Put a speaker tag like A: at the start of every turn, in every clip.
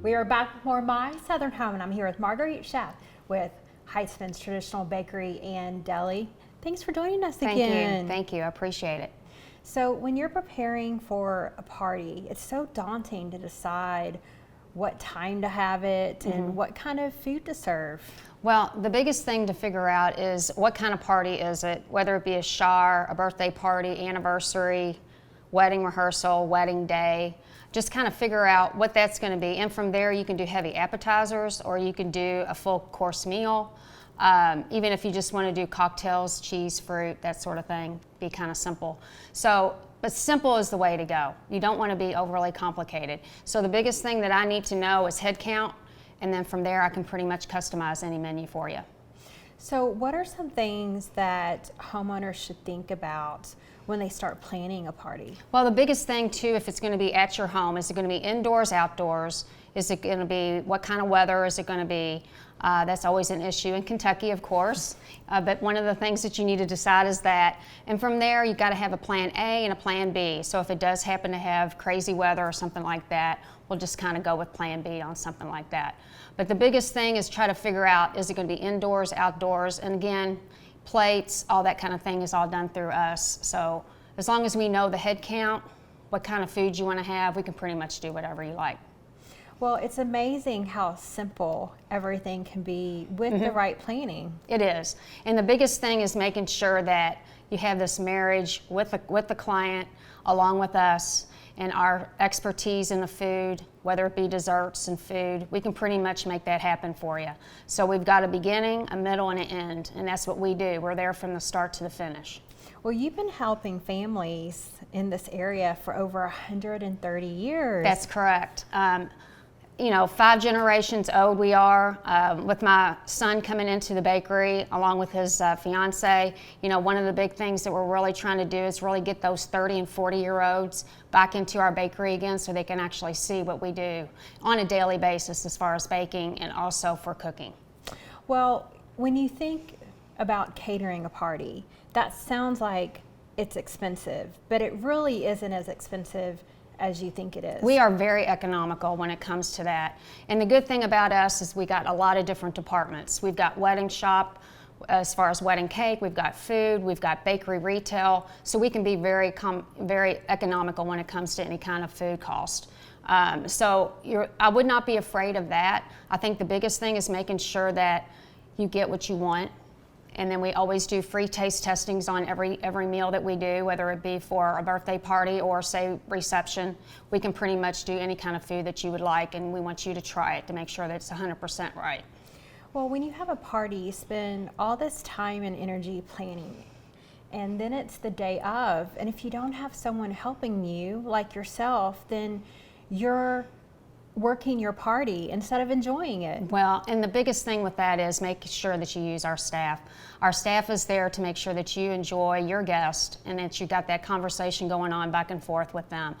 A: We are back with more My Southern Home, and I'm here with Marguerite Schadt with Heitzman's Traditional Bakery and Deli. Thanks for joining us again.
B: Thank you. I appreciate it.
A: So when you're preparing for a party, it's so daunting to decide what time to have it and what kind of food to serve.
B: Well, the biggest thing to figure out is what kind of party is it, whether it be a shower, a birthday party, anniversary, wedding rehearsal, wedding day. Just kind of figure out what that's going to be. And from there, you can do heavy appetizers or you can do a full course meal. Even if you just want to do cocktails, cheese, fruit, that sort of thing, be kind of simple. But simple is the way to go. You don't want to be overly complicated. So the biggest thing that I need to know is head count, and then from there I can pretty much customize any menu for you.
A: So what are some things that homeowners should think about when they start planning a party?
B: Well, the biggest thing too, if it's going to be at your home, is it going to be indoors, outdoors? Is it going to be, what kind of weather is it going to be? That's always an issue in Kentucky, of course. But one of the things that you need to decide is that. And from there, you've got to have a plan A and a plan B. So if it does happen to have crazy weather or something like that, we'll just kind of go with plan B on something like that. But the biggest thing is try to figure out, is it going to be indoors, outdoors? And again, plates, all that kind of thing is all done through us. So as long as we know the head count, what kind of food you want to have, we can pretty much do whatever you like.
A: Well, it's amazing how simple everything can be with the right planning.
B: It is. And the biggest thing is making sure that you have this marriage with the client along with us and our expertise in the food, whether it be desserts and food. We can pretty much make that happen for you. So we've got a beginning, a middle, and an end, and that's what we do. We're there from the start to the finish.
A: Well, you've been helping families in this area for over 130 years.
B: That's correct. 5 generations old we are. With my son coming into the bakery along with his fiance, one of the big things that we're really trying to do is really get those 30 and 40-year-olds back into our bakery again so they can actually see what we do on a daily basis as far as baking and also for cooking.
A: Well, when you think about catering a party, that sounds like it's expensive, but it really isn't as expensive as you think it is.
B: We are very economical when it comes to that. And the good thing about us is we got a lot of different departments. We've got wedding shop as far as wedding cake, we've got food, we've got bakery retail, so we can be very economical when it comes to any kind of food cost. I would not be afraid of that. I think the biggest thing is making sure that you get what you want. And then we always do free taste testings on every meal that we do, whether it be for a birthday party or, say, reception. We can pretty much do any kind of food that you would like, and we want you to try it to make sure that it's 100% right.
A: Well, when you have a party, you spend all this time and energy planning, and then it's the day of, and if you don't have someone helping you, like yourself, then you're working your party instead of enjoying it.
B: Well, and the biggest thing with that is making sure that you use our staff. Our staff is there to make sure that you enjoy your guest and that you got that conversation going on back and forth with them.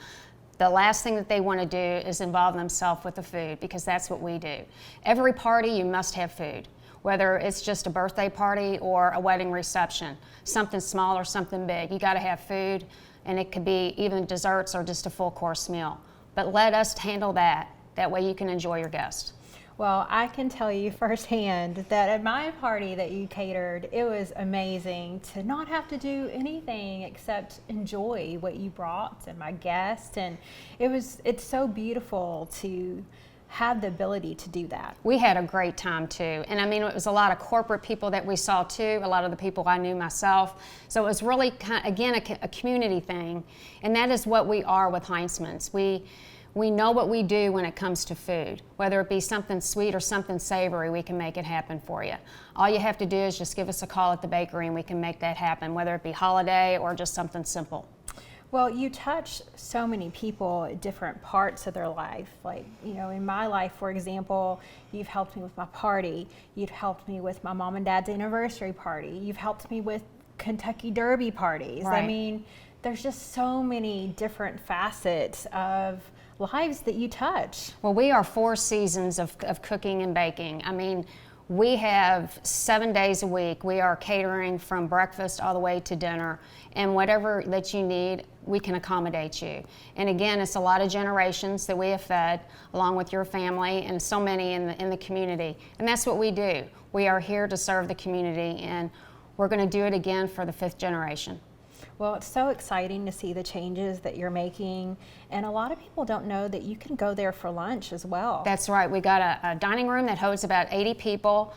B: The last thing that they want to do is involve themselves with the food, because that's what we do. Every party, you must have food, whether it's just a birthday party or a wedding reception, something small or something big. You got to have food, and it could be even desserts or just a full course meal. But let us handle that. That way you can enjoy your guest.
A: Well, I can tell you firsthand that at my party that you catered, it was amazing to not have to do anything except enjoy what you brought and my guests. And it's so beautiful to have the ability to do that.
B: We had a great time too. And I mean, it was a lot of corporate people that we saw too, a lot of the people I knew myself. So it was really, again, a community thing. And that is what we are with Heitzman's. We know what we do when it comes to food. Whether it be something sweet or something savory, we can make it happen for you. All you have to do is just give us a call at the bakery and we can make that happen, whether it be holiday or just something simple.
A: Well, you touch so many people at different parts of their life. Like, in my life, for example, you've helped me with my party. You've helped me with my mom and dad's anniversary party. You've helped me with Kentucky Derby parties.
B: Right.
A: I mean, there's just so many different facets of lives that you touch.
B: Well, we are 4 seasons of cooking and baking. I mean, We have 7 days a week. We are catering from breakfast all the way to dinner, and whatever that you need, we can accommodate you. And again, it's a lot of generations that we have fed, along with your family and so many in the community. And that's what we do. We are here to serve the community, and we're going to do it again for the 5th generation.
A: Well, it's so exciting to see the changes that you're making, and a lot of people don't know that you can go there for lunch as well.
B: That's right. We got a dining room that holds about 80 people.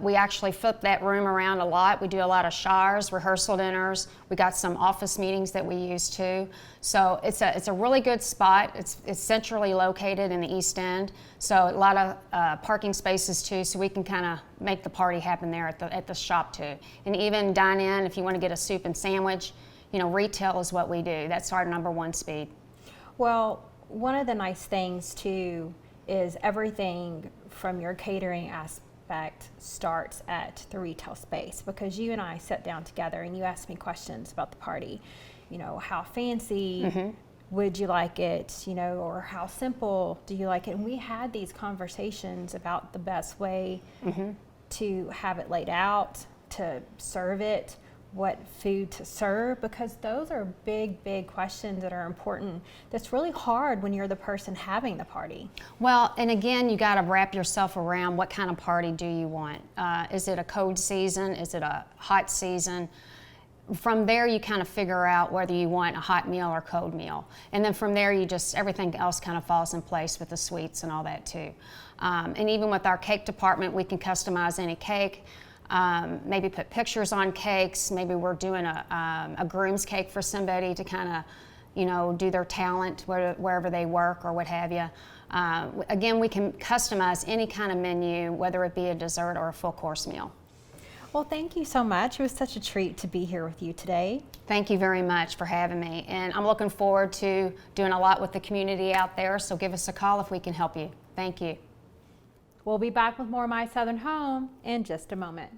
B: We actually flip that room around a lot. We do a lot of showers, rehearsal dinners. We got some office meetings that we use too. So it's a really good spot. It's centrally located in the East End, so a lot of parking spaces too, so we can kind of make the party happen there at the shop too. And even dine in if you want to get a soup and sandwich. You know, retail is what we do. That's our #1 speed.
A: Well, one of the nice things too is everything from your catering aspect starts at the retail space, because you and I sat down together and you asked me questions about the party. You know, how fancy would you like it, you know, or how simple do you like it? And we had these conversations about the best way to have it laid out, to serve it, what food to serve, because those are big questions that are important. That's really hard when you're the person having the party.
B: Well, and again, you got to wrap yourself around what kind of party do you want. Is it a cold season? Is it a hot season? From there, you kind of figure out whether you want a hot meal or cold meal. And then from there, everything else kind of falls in place with the sweets and all that too. And even with our cake department, we can customize any cake. Maybe put pictures on cakes. Maybe we're doing a groom's cake for somebody to kind of, you know, do their talent wherever they work or what have you. Again, we can customize any kind of menu, whether it be a dessert or a full course meal.
A: Well, thank you so much. It was such a treat to be here with you today.
B: Thank you very much for having me. And I'm looking forward to doing a lot with the community out there, so give us a call if we can help you. Thank you.
A: We'll be back with more My Southern Home in just a moment.